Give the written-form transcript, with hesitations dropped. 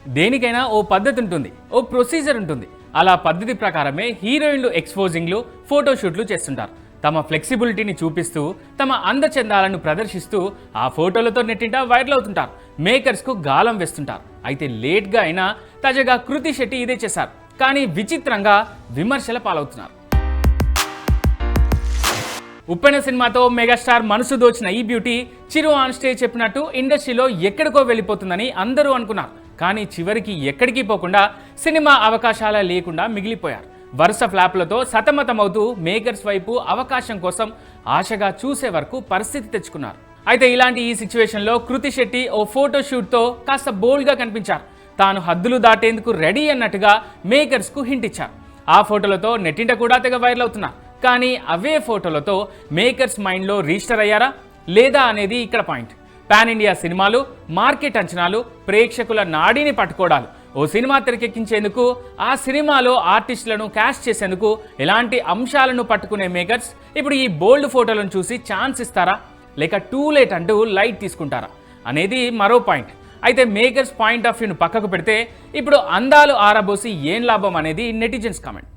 దేనికైనా ఓ పద్ధతి ఉంటుంది, ఓ ప్రొసీజర్ ఉంటుంది. అలా పద్ధతి ప్రకారమే హీరోయిన్లు ఎక్స్పోజింగ్లు, ఫోటోషూట్లు చేస్తుంటారు. తమ ఫ్లెక్సిబిలిటీని చూపిస్తూ, తమ అందచందాలను ప్రదర్శిస్తూ ఆ ఫోటోలతో నెట్టింట వైరల్ అవుతుంటారు. మేకర్స్కు గాలం వేస్తుంటారు. అయితే లేట్గా అయినా తాజాగా కృతి శెట్టి ఇదే చేశారు. కానీ విచిత్రంగా విమర్శల పాలవుతున్నారు. ఉప్పెన సినిమాతో మెగాస్టార్ మనసు దోచిన ఈ బ్యూటీ చిరు ఆన్ స్టేజ్ చెప్పినట్టు ఇండస్ట్రీలో ఎక్కడికో వెళ్ళిపోతుందని అందరూ అనుకున్నారు. కానీ చివరికి ఎక్కడికి పోకుండా సినిమా అవకాశాల లేకుండా మిగిలిపోయారు. వరుస ఫ్లాప్లతో సతమతమవుతూ మేకర్స్ వైపు అవకాశం కోసం ఆశగా చూసే వరకు పరిస్థితి తెచ్చుకున్నారు. అయితే ఇలాంటి ఈ సిచ్యువేషన్లో కృతి శెట్టి ఓ ఫోటోషూట్తో కాస్త బోల్డ్గా కనిపించారు. తాను హద్దులు దాటేందుకు రెడీ అన్నట్టుగా మేకర్స్కు హింట్ ఇచ్చారు. ఆ ఫోటోలతో నెట్టింట కూడా తెగ వైరల్ అవుతున్నారు. కానీ అవే ఫోటోలతో మేకర్స్ మైండ్లో రిజిస్టర్ అయ్యారా లేదా అనేది ఇక్కడ పాయింట్. పాన్ ఇండియా సినిమాలు, మార్కెట్ అంచనాలు, ప్రేక్షకుల నాడీని పట్టుకోవడాలు. ఓ సినిమా తెరకెక్కించేందుకు, ఆ సినిమాలో ఆర్టిస్టులను క్యాస్ట్ చేసేందుకు ఎలాంటి అంశాలను పట్టుకునే మేకర్స్ ఇప్పుడు ఈ బోల్డ్ ఫోటోలను చూసి ఛాన్స్ ఇస్తారా లేక టూ లేట్ అంటూ లైట్ తీసుకుంటారా అనేది మరో పాయింట్. అయితే మేకర్స్ పాయింట్ ఆఫ్ వ్యూను పక్కకు పెడితే ఇప్పుడు అందాలు ఆరబోసి ఏం లాభం అనేది నెటిజన్స్ కామెంట్.